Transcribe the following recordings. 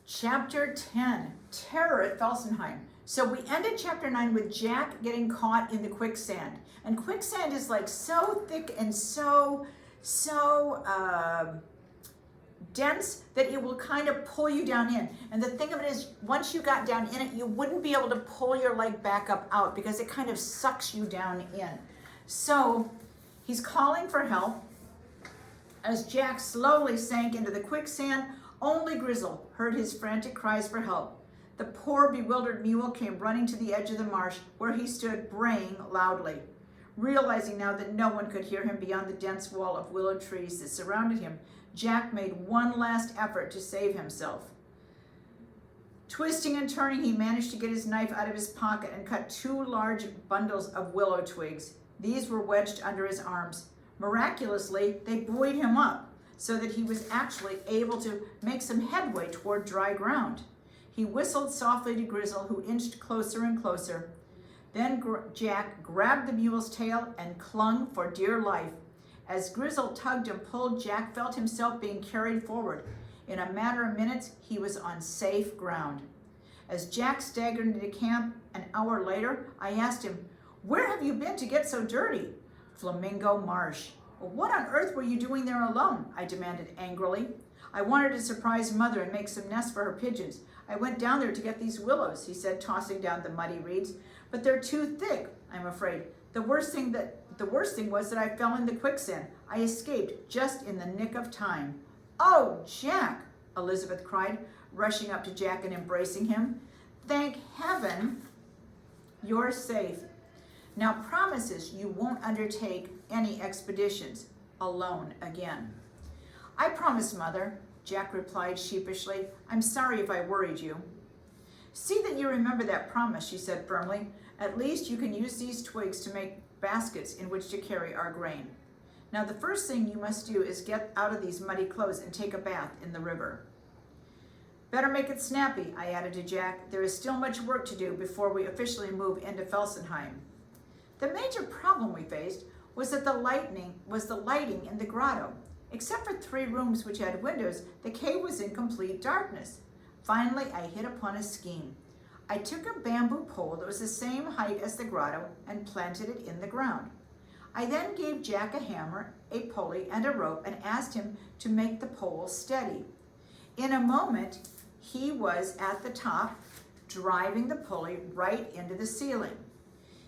Chapter 10, Terror at Felsenheim. So we ended chapter 9 with Jack getting caught in the quicksand. And quicksand is like so thick and so dense that it will kind of pull you down in. And the thing of it is, once you got down in it, you wouldn't be able to pull your leg back up out because it kind of sucks you down in. So he's calling for help. As Jack slowly sank into the quicksand, only Grizzle heard his frantic cries for help. The poor bewildered mule came running to the edge of the marsh where he stood braying loudly. Realizing now that no one could hear him beyond the dense wall of willow trees that surrounded him, Jack made one last effort to save himself. Twisting and turning, he managed to get his knife out of his pocket and cut 2 large bundles of willow twigs. These were wedged under his arms. Miraculously, they buoyed him up so that he was actually able to make some headway toward dry ground. He whistled softly to Grizzle, who inched closer and closer. Then Jack grabbed the mule's tail and clung for dear life. As Grizzle tugged and pulled, Jack felt himself being carried forward. In a matter of minutes, he was on safe ground. As Jack staggered into camp an hour later, I asked him, "Where have you been to get so dirty?" "Flamingo Marsh." "Well, what on earth were you doing there alone?" I demanded angrily. "I wanted to surprise Mother and make some nests for her pigeons. I went down there to get these willows," he said, tossing down the muddy reeds. "But they're too thick, I'm afraid. The worst thing was that I fell in the quicksand. I escaped just in the nick of time." "Oh, Jack," Elizabeth cried, rushing up to Jack and embracing him. "Thank heaven you're safe. Now promises you won't undertake any expeditions alone again." "I promise, Mother," Jack replied sheepishly. "I'm sorry if I worried you." "See that you remember that promise," she said firmly. "At least you can use these twigs to make baskets in which to carry our grain. Now the first thing you must do is get out of these muddy clothes and take a bath in the river." "Better make it snappy," I added to Jack. "There is still much work to do before we officially move into Felsenheim." The major problem we faced was the lighting in the grotto. Except for 3 rooms which had windows, the cave was in complete darkness. Finally, I hit upon a scheme. I took a bamboo pole that was the same height as the grotto and planted it in the ground. I then gave Jack a hammer, a pulley, and a rope and asked him to make the pole steady. In a moment, he was at the top, driving the pulley right into the ceiling.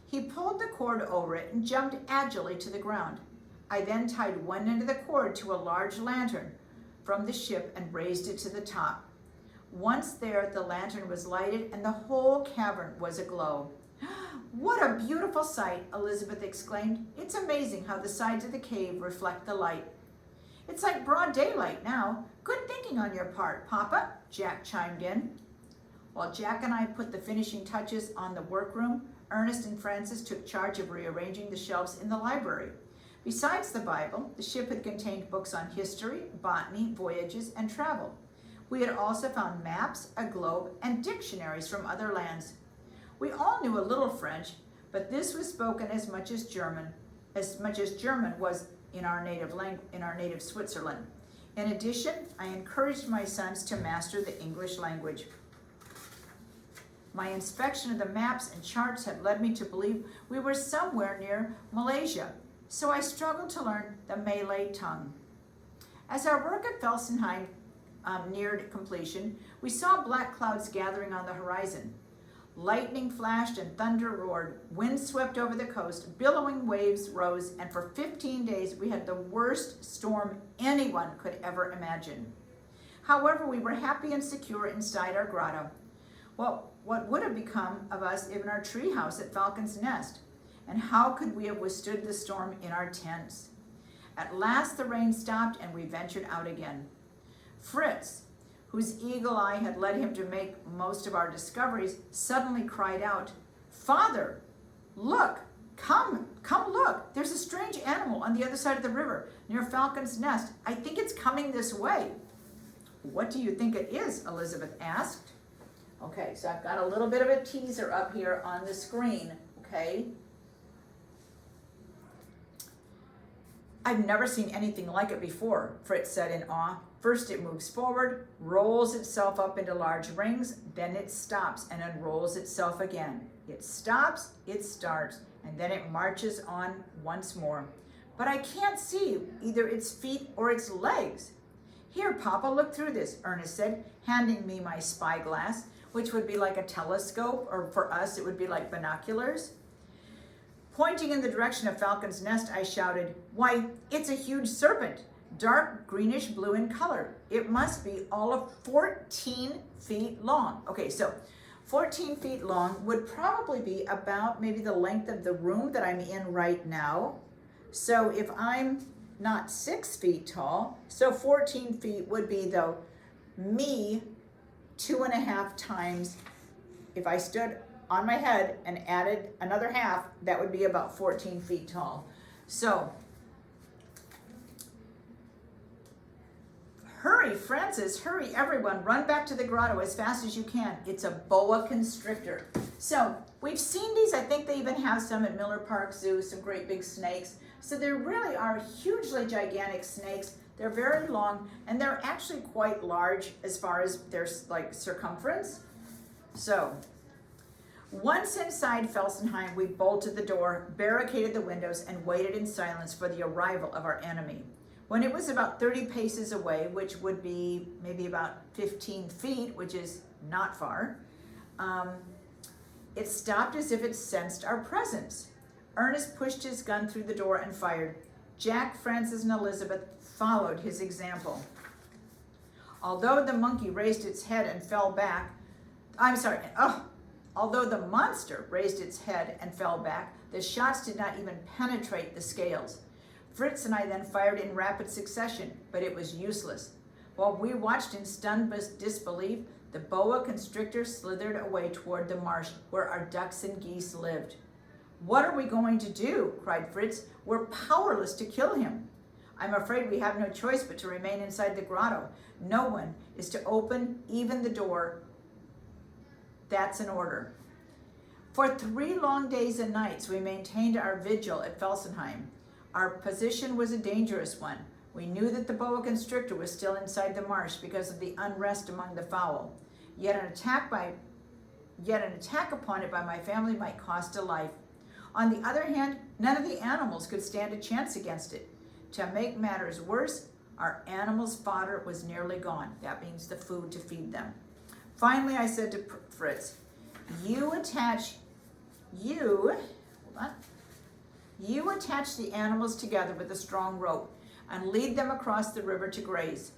He pulled the cord over it and jumped agilely to the ground. I then tied one end of the cord to a large lantern from the ship and raised it to the top. Once there, the lantern was lighted and the whole cavern was aglow. "What a beautiful sight," Elizabeth exclaimed. "It's amazing how the sides of the cave reflect the light." "It's like broad daylight now. Good thinking on your part, Papa," Jack chimed in. While Jack and I put the finishing touches on the workroom, Ernest and Francis took charge of rearranging the shelves in the library. Besides the Bible, the ship had contained books on history, botany, voyages, and travel. We had also found maps, a globe, and dictionaries from other lands. We all knew a little French, but this was spoken as much as German was in our native Switzerland. In addition, I encouraged my sons to master the English language. My inspection of the maps and charts had led me to believe we were somewhere near Malaysia, so I struggled to learn the Malay tongue. As our work at Felsenheim neared completion, we saw black clouds gathering on the horizon. Lightning flashed and thunder roared. Wind swept over the coast, billowing waves rose, and for 15 days we had the worst storm anyone could ever imagine. However, we were happy and secure inside our grotto. Well, what would have become of us in our treehouse at Falcon's Nest? And how could we have withstood the storm in our tents? At last the rain stopped and we ventured out again. Fritz, whose eagle eye had led him to make most of our discoveries, suddenly cried out, "Father, look, come look. There's a strange animal on the other side of the river, near Falcon's Nest. I think it's coming this way." "What do you think it is?" Elizabeth asked. Okay, so I've got a little bit of a teaser up here on the screen, okay? I've never seen anything like it before, Fritz said in awe. First it moves forward, rolls itself up into large rings, then it stops and unrolls itself again. It stops, it starts, and then it marches on once more. But I can't see either its feet or its legs. Here, Papa, look through this, Ernest said, handing me my spyglass, which would be like a telescope, or for us it would be like binoculars. Pointing in the direction of Falcon's Nest, I shouted, "Why, it's a huge serpent, dark greenish blue in color. It must be all of 14 feet long." Okay, so 14 feet long would probably be about maybe the length of the room that I'm in right now. So if I'm not 6 feet tall, so 14 feet would be, though, me 2.5 times. If I stood on my head and added another half, that would be about 14 feet tall. So, hurry, Francis, hurry, everyone, run back to the grotto as fast as you can. It's a boa constrictor. So, we've seen these. I think they even have some at Miller Park Zoo, some great big snakes. So there really are hugely gigantic snakes. They're very long, and they're actually quite large as far as their circumference. So, once inside Felsenheim, we bolted the door, barricaded the windows, and waited in silence for the arrival of our enemy. When it was about 30 paces away, which would be maybe about 15 feet, which is not far, it stopped as if it sensed our presence. Ernest pushed his gun through the door and fired. Jack, Francis, and Elizabeth followed his example. Although the monkey raised its head and fell back, although the monster raised its head and fell back, the shots did not even penetrate the scales. Fritz and I then fired in rapid succession, but it was useless. While we watched in stunned disbelief, the boa constrictor slithered away toward the marsh where our ducks and geese lived. "What are we going to do?" cried Fritz. "We're powerless to kill him." "I'm afraid we have no choice but to remain inside the grotto. No one is to open even the door. That's an order." For 3 long days and nights, we maintained our vigil at Felsenheim. Our position was a dangerous one. We knew that the boa constrictor was still inside the marsh because of the unrest among the fowl. Yet an attack upon it by my family might cost a life. On the other hand, none of the animals could stand a chance against it. To make matters worse, our animals' fodder was nearly gone. That means the food to feed them. Finally, I said to Fritz, you attach the animals together with a strong rope and lead them across the river to graze.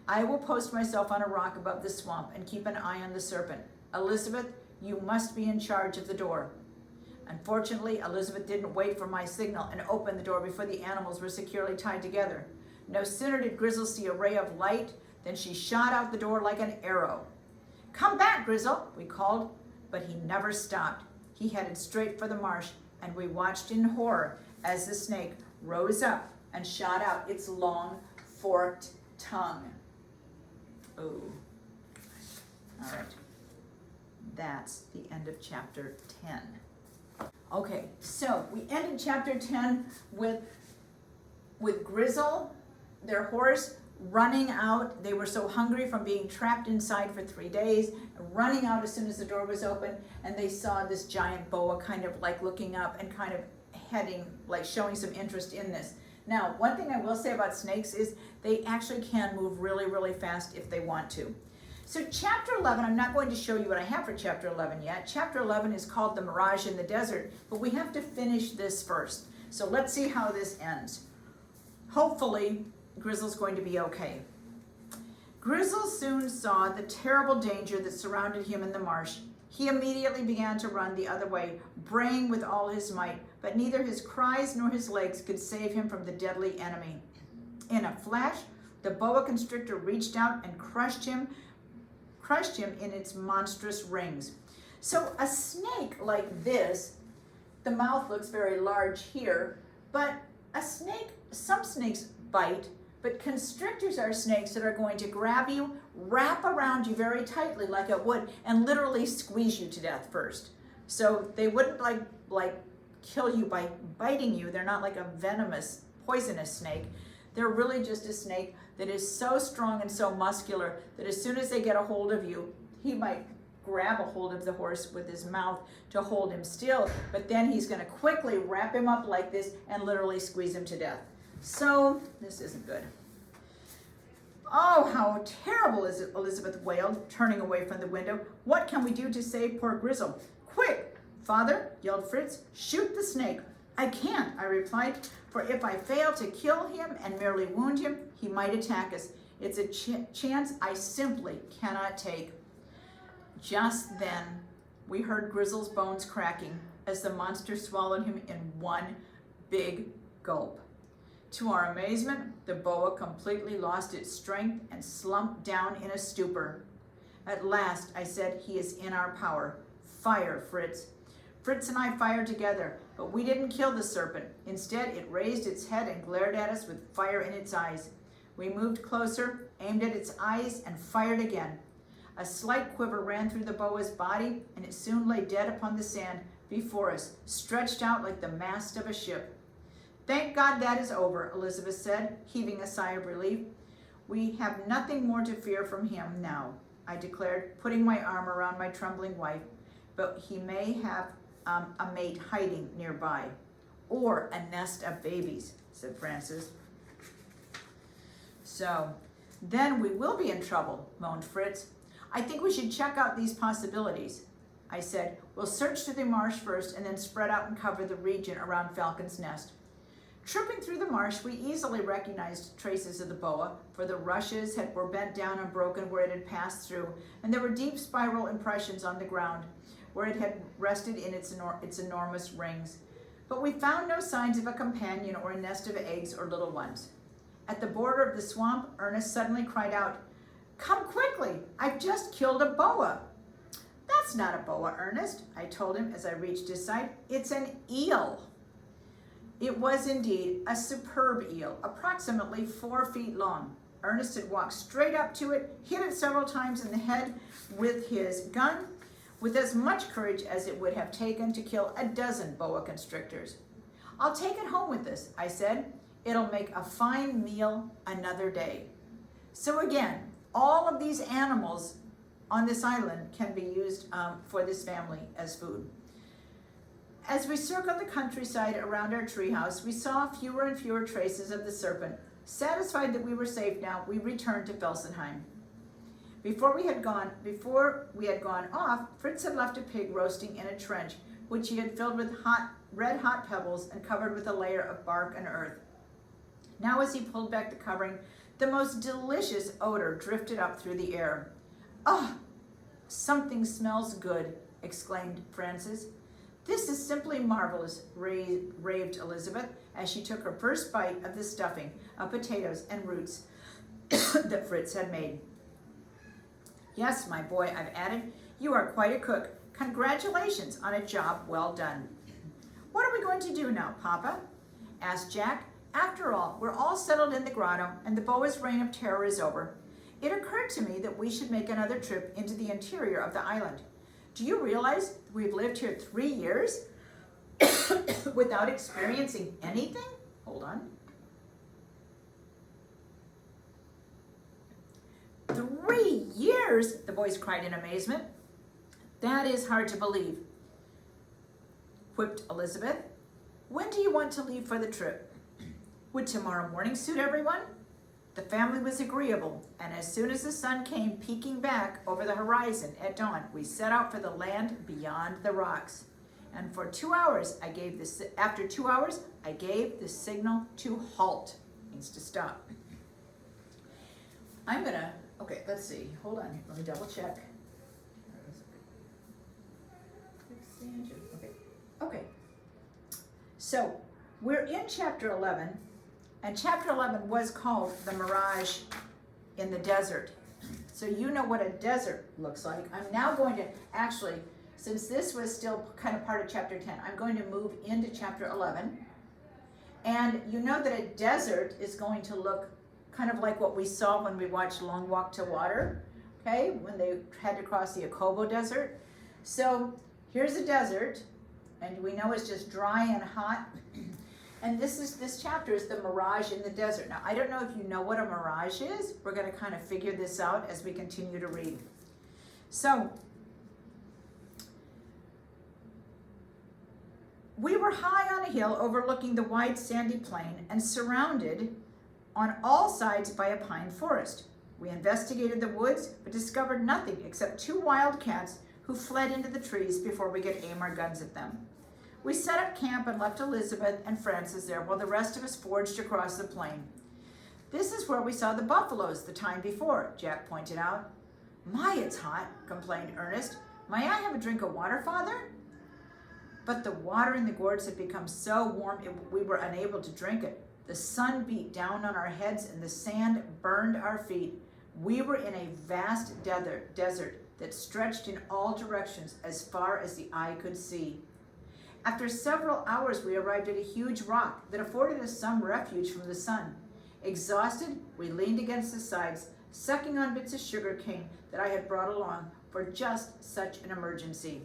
I will post myself on a rock above the swamp and keep an eye on the serpent. Elizabeth, you must be in charge of the door." Unfortunately, Elizabeth didn't wait for my signal and opened the door before the animals were securely tied together. No sooner did Grizzle see a ray of light than she shot out the door like an arrow. "Come back, Grizzle," we called, but he never stopped. He headed straight for the marsh, and we watched in horror as the snake rose up and shot out its long, forked tongue. Ooh. All right. That's the end of chapter 10. Okay, so we ended chapter 10 with Grizzle, their horse, running out. They were so hungry from being trapped inside for 3 days, running out as soon as the door was open, and they saw this giant boa kind of like looking up and kind of heading, like showing some interest in this. Now, one thing I will say about snakes is they actually can move really, really fast if they want to. So chapter 11, I'm not going to show you what I have for chapter 11 yet. Chapter 11 is called The Mirage in the Desert, but we have to finish this first. So let's see how this ends. Hopefully, Grizzle's going to be okay. Grizzle soon saw the terrible danger that surrounded him in the marsh. He immediately began to run the other way, braying with all his might, but neither his cries nor his legs could save him from the deadly enemy. In a flash, the boa constrictor reached out and crushed him in its monstrous rings. So a snake like this, the mouth looks very large here, but some snakes bite, but constrictors are snakes that are going to grab you, wrap around you very tightly like it would, and literally squeeze you to death first. So they wouldn't like kill you by biting you. They're not like a venomous poisonous snake. They're really just a snake that is so strong and so muscular that as soon as they get a hold of you, he might grab a hold of the horse with his mouth to hold him still, but then he's going to quickly wrap him up like this and literally squeeze him to death. So this isn't good. Oh, how terrible is it, Elizabeth wailed, turning away from the window. What can we do to save poor Grizzle? Quick, Father, yelled Fritz, shoot the snake. I can't, I replied, for if I fail to kill him and merely wound him, he might attack us. It's a chance I simply cannot take. Just then, we heard Grizzle's bones cracking as the monster swallowed him in one big gulp. To our amazement, the boa completely lost its strength and slumped down in a stupor. At last, I said, he is in our power. Fire, Fritz. Fritz and I fired together, but we didn't kill the serpent. Instead, it raised its head and glared at us with fire in its eyes. We moved closer, aimed at its eyes, and fired again. A slight quiver ran through the boa's body, and it soon lay dead upon the sand before us, stretched out like the mast of a ship. Thank God that is over, Elizabeth said, heaving a sigh of relief. We have nothing more to fear from him now, I declared, putting my arm around my trembling wife, but he may have a mate hiding nearby, or a nest of babies, said Frances. So, then we will be in trouble, moaned Fritz. I think we should check out these possibilities, I said. We'll search through the marsh first and then spread out and cover the region around Falcon's Nest. Tripping through the marsh, we easily recognized traces of the boa, for the rushes were bent down and broken where it had passed through, and there were deep spiral impressions on the ground where it had rested in its enormous rings. But we found no signs of a companion or a nest of eggs or little ones. At the border of the swamp, Ernest suddenly cried out, Come quickly, I've just killed a boa. That's not a boa, Ernest, I told him as I reached his side. It's an eel. It was indeed a superb eel, approximately 4 feet long. Ernest had walked straight up to it, hit it several times in the head with his gun, with as much courage as it would have taken to kill a dozen boa constrictors. I'll take it home with us, I said. It'll make a fine meal another day. So again, all of these animals on this island can be used for this family as food. As we circled the countryside around our treehouse, we saw fewer and fewer traces of the serpent. Satisfied that we were safe now, we returned to Felsenheim. Before we had gone off, Fritz had left a pig roasting in a trench, which he had filled with red-hot pebbles and covered with a layer of bark and earth. Now as he pulled back the covering, the most delicious odor drifted up through the air. "Ah, something smells good," exclaimed Frances. "This is simply marvelous," raved Elizabeth as she took her first bite of the stuffing of potatoes and roots that Fritz had made. "Yes, my boy," I've added, "you are quite a cook. Congratulations on a job well done." "What are we going to do now, Papa?" asked Jack. "After all, we're all settled in the grotto and the boa's reign of terror is over. It occurred to me that we should make another trip into the interior of the island. Do you realize that we've lived here 3 years without experiencing anything?" Hold on. 3 years, the boys cried in amazement. "That is hard to believe," quipped Elizabeth. "When do you want to leave for the trip? Would tomorrow morning suit everyone?" The family was agreeable, and as soon as the sun came peeking back over the horizon at dawn, we set out for the land beyond the rocks. And for 2 hours, after 2 hours, I gave the signal to halt. Means to stop. Okay, let's see. Hold on, let me double check. Okay. So we're in chapter 11. And chapter 11 was called The Mirage in the Desert. So you know what a desert looks like. I'm now going to actually, since this was still kind of part of chapter 10, I'm going to move into chapter 11. And you know that a desert is going to look kind of like what we saw when we watched Long Walk to Water, okay, when they had to cross the Okobo Desert. So here's a desert, and we know it's just dry and hot. And this chapter is the mirage in the desert. Now, I don't know if you know what a mirage is. We're going to kind of figure this out as we continue to read. So, we were high on a hill overlooking the wide sandy plain and surrounded on all sides by a pine forest. We investigated the woods, but discovered nothing except 2 wild cats who fled into the trees before we could aim our guns at them. We set up camp and left Elizabeth and Francis there while the rest of us forged across the plain. This is where we saw the buffaloes the time before, Jack pointed out. My, it's hot, complained Ernest. May I have a drink of water, Father? But the water in the gourds had become so warm we were unable to drink it. The sun beat down on our heads and the sand burned our feet. We were in a vast desert that stretched in all directions as far as the eye could see. After several hours, we arrived at a huge rock that afforded us some refuge from the sun. Exhausted, we leaned against the sides, sucking on bits of sugar cane that I had brought along for just such an emergency.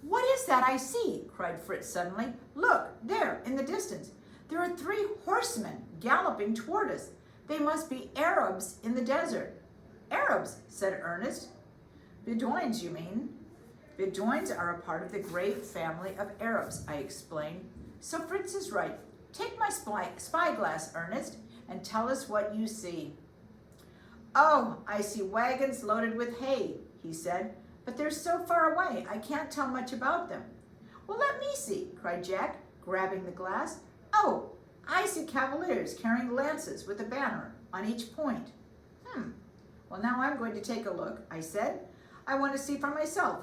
What is that I see? Cried Fritz suddenly. Look, there, in the distance. There are 3 horsemen galloping toward us. They must be Arabs in the desert. Arabs, said Ernest. Bedouins, you mean? Bedouins are a part of the great family of Arabs, I explained. So Fritz is right. Take my spyglass, Ernest, and tell us what you see. Oh, I see wagons loaded with hay, he said, but they're so far away I can't tell much about them. Well, let me see, cried Jack, grabbing the glass. Oh, I see cavaliers carrying lances with a banner on each point. Well, now I'm going to take a look, I said. I want to see for myself.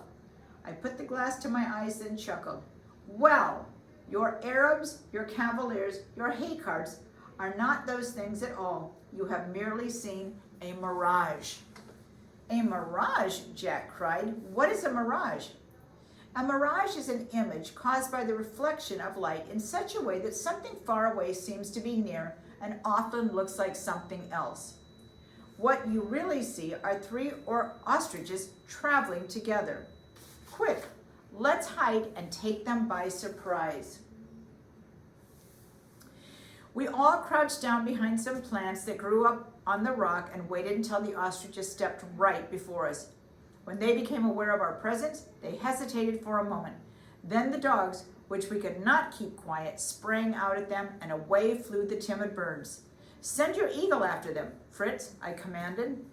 I put the glass to my eyes, then chuckled. Well, your Arabs, your cavaliers, your hay carts are not those things at all. You have merely seen a mirage. A mirage, Jack cried. What is a mirage? A mirage is an image caused by the reflection of light in such a way that something far away seems to be near and often looks like something else. What you really see are 3 ostriches traveling together. Quick, let's hide and take them by surprise. We all crouched down behind some plants that grew up on the rock and waited until the ostriches stepped right before us. When they became aware of our presence, they hesitated for a moment. Then the dogs, which we could not keep quiet, sprang out at them, and away flew the timid birds. Send your eagle after them, Fritz, I commanded.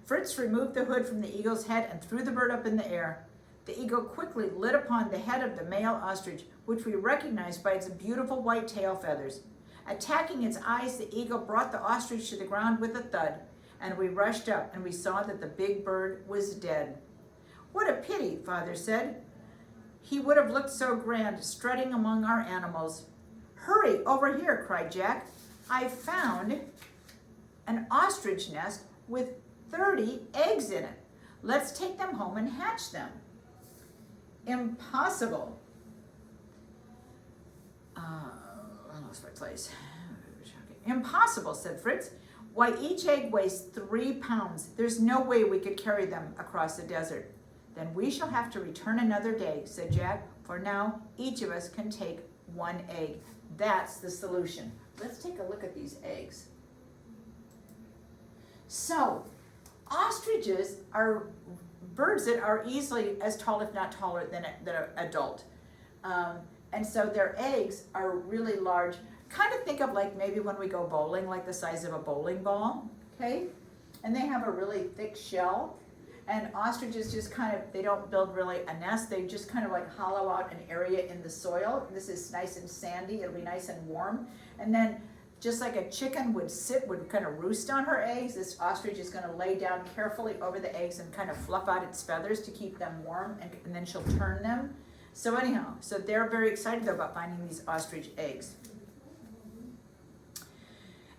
Fritz removed the hood from the eagle's head and threw the bird up in the air. The eagle quickly lit upon the head of the male ostrich, which we recognized by its beautiful white tail feathers. Attacking its eyes, the eagle brought the ostrich to the ground with a thud, and we rushed up, and we saw that the big bird was dead. What a pity, Father said. He would have looked so grand, strutting among our animals. Hurry, over here, cried Jack. I found an ostrich nest with 30 eggs in it. Let's take them home and hatch them. Impossible. I lost my place. Impossible, said Fritz. Why, each egg weighs 3 pounds. There's no way we could carry them across the desert. Then we shall have to return another day, said Jack. For now, each of us can take 1 egg. That's the solution. Let's take a look at these eggs. So, ostriches are birds that are easily as tall, if not taller, than an adult. And so their eggs are really large. Kind of think of like maybe when we go bowling, like the size of a bowling ball, okay? And they have a really thick shell. And ostriches just kind of, they don't build really a nest. They just kind of like hollow out an area in the soil. This is nice and sandy. It'll be nice and warm. And then just like a chicken would kind of roost on her eggs, this ostrich is going to lay down carefully over the eggs and kind of fluff out its feathers to keep them warm, and then she'll turn them. So anyhow, so they're very excited about finding these ostrich eggs.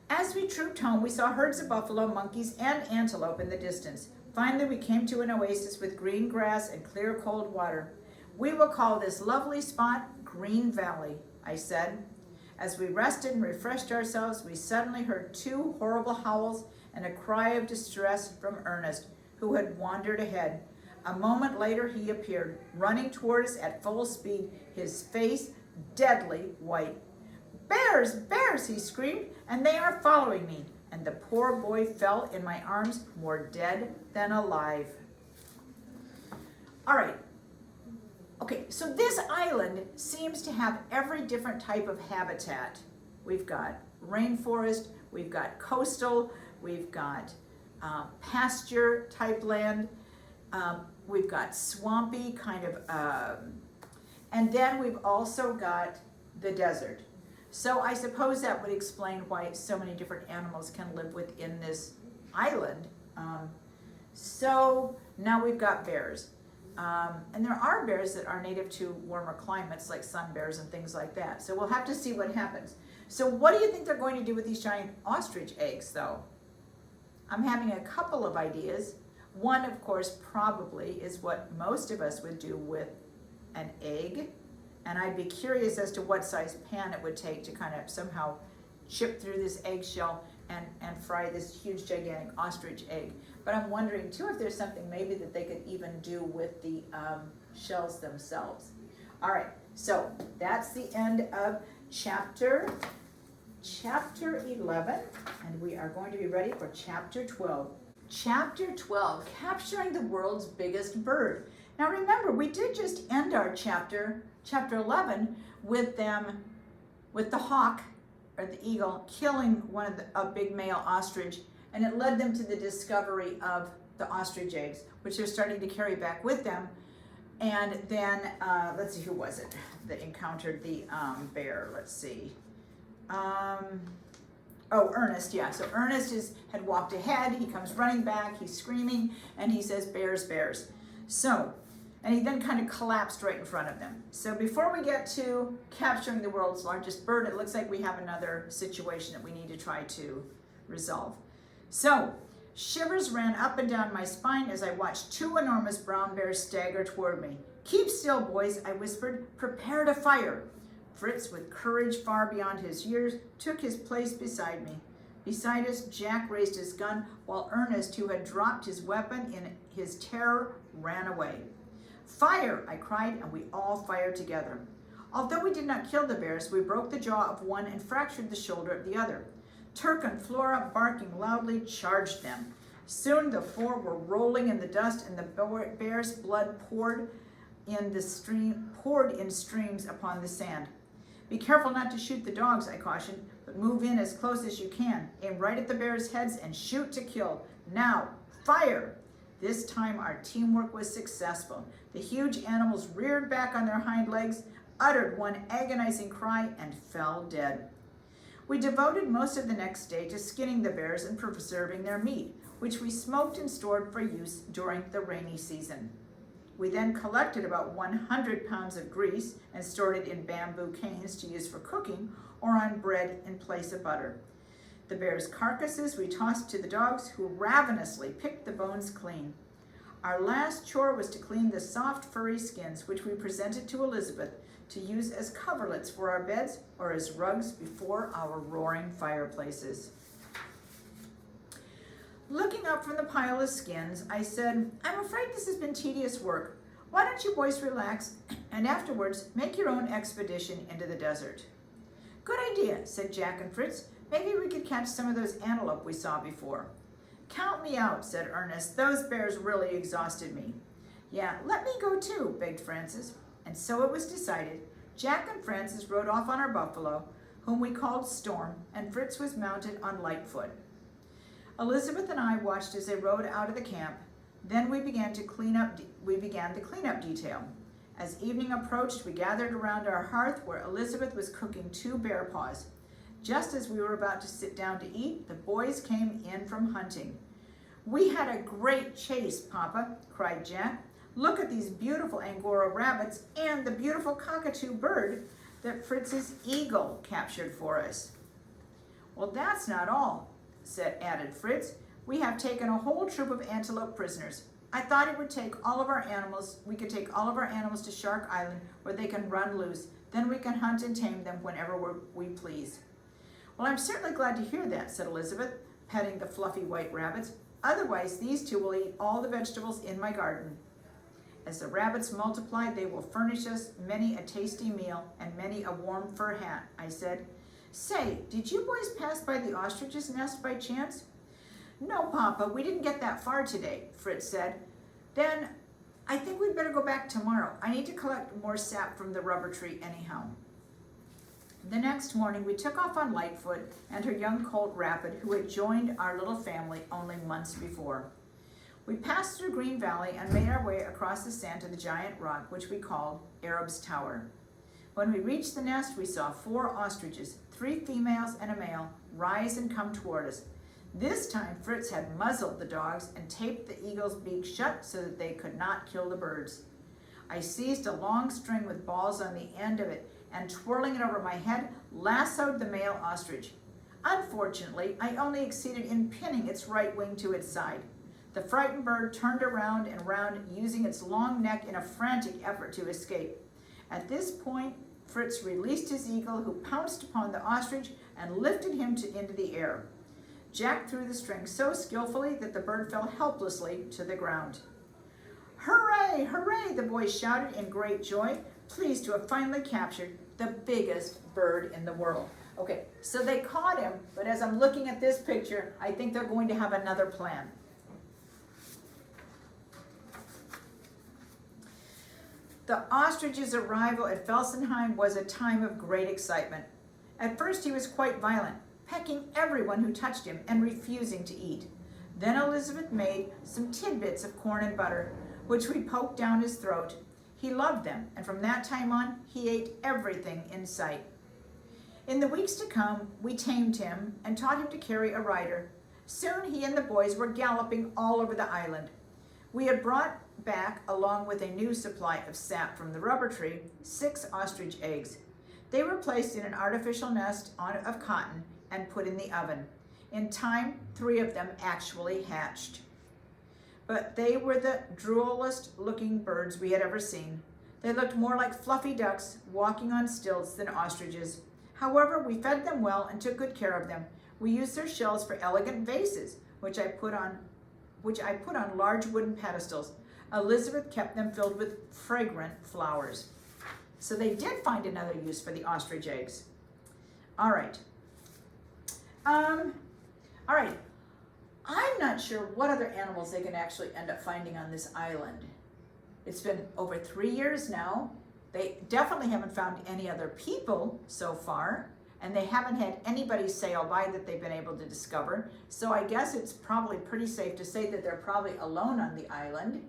As we trooped home, we saw herds of buffalo, monkeys, and antelope in the distance. Finally, we came to an oasis with green grass and clear, cold water. We will call this lovely spot Green Valley, I said. As we rested and refreshed ourselves, we suddenly heard 2 horrible howls and a cry of distress from Ernest, who had wandered ahead. A moment later, he appeared, running toward us at full speed, his face deadly white. Bears, bears, he screamed, and they are following me. And the poor boy fell in my arms, more dead than alive. All right. Okay, so this island seems to have every different type of habitat. We've got rainforest, we've got coastal, we've got pasture type land, we've got swampy kind of, and then we've also got the desert. So I suppose that would explain why so many different animals can live within this island. So now we've got bears. And there are bears that are native to warmer climates like sun bears and things like that. So we'll have to see what happens. So what do you think they're going to do with these giant ostrich eggs though? I'm having a couple of ideas. One, of course, probably is what most of us would do with an egg. And I'd be curious as to what size pan it would take to kind of somehow chip through this eggshell and fry this huge gigantic ostrich egg. But I'm wondering too if there's something maybe that they could even do with the shells themselves. All right, so that's the end of chapter 11, and we are going to be ready for chapter 12. Chapter 12, capturing the world's biggest bird. Now remember, we did just end our chapter 11 with the hawk or the eagle killing a big male ostrich, and it led them to the discovery of the ostrich eggs, which they're starting to carry back with them. And then let's see, who was it that encountered the bear? Let's see. Ernest, yeah. So Ernest had walked ahead. He comes running back. He's screaming, and he says, "Bears, bears." So. And he then kind of collapsed right in front of them. So before we get to capturing the world's largest bird, it looks like we have another situation that we need to try to resolve. So shivers ran up and down my spine as I watched two enormous brown bears stagger toward me. "Keep still, boys," I whispered. "Prepare to fire." Fritz, with courage far beyond his years, took his place beside me. Beside us, Jack raised his gun, while Ernest, who had dropped his weapon in his terror, ran away. "Fire!" I cried, and we all fired together. Although we did not kill the bears, we broke the jaw of one and fractured the shoulder of the other. Turk and Flora, barking loudly, charged them. Soon the four were rolling in the dust, and the bear's blood poured in streams upon the sand. "Be careful not to shoot the dogs," I cautioned, "but move in as close as you can. Aim right at the bears' heads and shoot to kill. Now, fire!" This time our teamwork was successful. The huge animals reared back on their hind legs, uttered one agonizing cry, and fell dead. We devoted most of the next day to skinning the bears and preserving their meat, which we smoked and stored for use during the rainy season. We then collected about 100 pounds of grease and stored it in bamboo canes to use for cooking or on bread in place of butter. The bears' carcasses we tossed to the dogs, who ravenously picked the bones clean. Our last chore was to clean the soft, furry skins, which we presented to Elizabeth to use as coverlets for our beds or as rugs before our roaring fireplaces. Looking up from the pile of skins, I said, "I'm afraid this has been tedious work. Why don't you boys relax and afterwards make your own expedition into the desert?" "Good idea," said Jack and Fritz. "Maybe we could catch some of those antelope we saw before." "Count me out," said Ernest. "Those bears really exhausted me." "Yeah, let me go too," begged Francis. And so it was decided. Jack and Francis rode off on our buffalo, whom we called Storm, and Fritz was mounted on Lightfoot. Elizabeth and I watched as they rode out of the camp. Then we began the cleanup detail. As evening approached, we gathered around our hearth where Elizabeth was cooking 2 bear paws. Just as we were about to sit down to eat, the boys came in from hunting. "We had a great chase, Papa," cried Jack. "Look at these beautiful Angora rabbits and the beautiful cockatoo bird that Fritz's eagle captured for us." "Well, that's not all," added Fritz. "We have taken a whole troop of antelope prisoners. I thought we could take all of our animals to Shark Island where they can run loose. Then we can hunt and tame them whenever we please." "Well, I'm certainly glad to hear that," said Elizabeth, petting the fluffy white rabbits. "Otherwise, these two will eat all the vegetables in my garden." "As the rabbits multiply, they will furnish us many a tasty meal and many a warm fur hat," I said. Say, did you boys pass by the ostrich's nest by chance? No, Papa, we didn't get that far today, Fritz said. Then I think we'd better go back tomorrow. I need to collect more sap from the rubber tree anyhow. The next morning, we took off on Lightfoot and her young colt Rapid, who had joined our little family only months before. We passed through Green Valley and made our way across the sand to the giant rock, which we called Arab's Tower. When we reached the nest, we saw 4 ostriches, 3 females and a male, rise and come toward us. This time, Fritz had muzzled the dogs and taped the eagle's beak shut so that they could not kill the birds. I seized a long string with balls on the end of it and, twirling it over my head, lassoed the male ostrich. Unfortunately, I only succeeded in pinning its right wing to its side. The frightened bird turned around and round, using its long neck in a frantic effort to escape. At this point, Fritz released his eagle, who pounced upon the ostrich and lifted him into the air. Jack threw the string so skillfully that the bird fell helplessly to the ground. Hooray, hooray, the boys shouted in great joy, pleased to have finally captured the biggest bird in the world. Okay, so they caught him, but as I'm looking at this picture, I think they're going to have another plan. The ostrich's arrival at Felsenheim was a time of great excitement. At first he was quite violent, pecking everyone who touched him and refusing to eat. Then Elizabeth made some tidbits of corn and butter, which we poked down his throat. He loved them, and from that time on, he ate everything in sight. In the weeks to come, we tamed him and taught him to carry a rider. Soon he and the boys were galloping all over the island. We had brought back, along with a new supply of sap from the rubber tree, 6 ostrich eggs. They were placed in an artificial nest of cotton and put in the oven. In time, 3 of them actually hatched. But they were the drollest looking birds we had ever seen. They looked more like fluffy ducks walking on stilts than ostriches. However, we fed them well and took good care of them. We used their shells for elegant vases, which I put on large wooden pedestals. Elizabeth kept them filled with fragrant flowers. So they did find another use for the ostrich eggs. All right. All right. I'm not sure what other animals they can actually end up finding on this island. It's been over 3 years now. They definitely haven't found any other people so far, and they haven't had anybody sail by that they've been able to discover. So I guess it's probably pretty safe to say that they're probably alone on the island.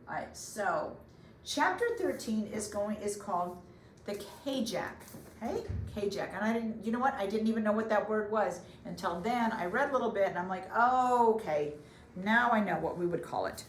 All right, so chapter 13 is called the Kajak. Okay, Kajak. And you know what? I didn't even know what that word was until then. I read a little bit and I'm like, oh, okay, now I know what we would call it.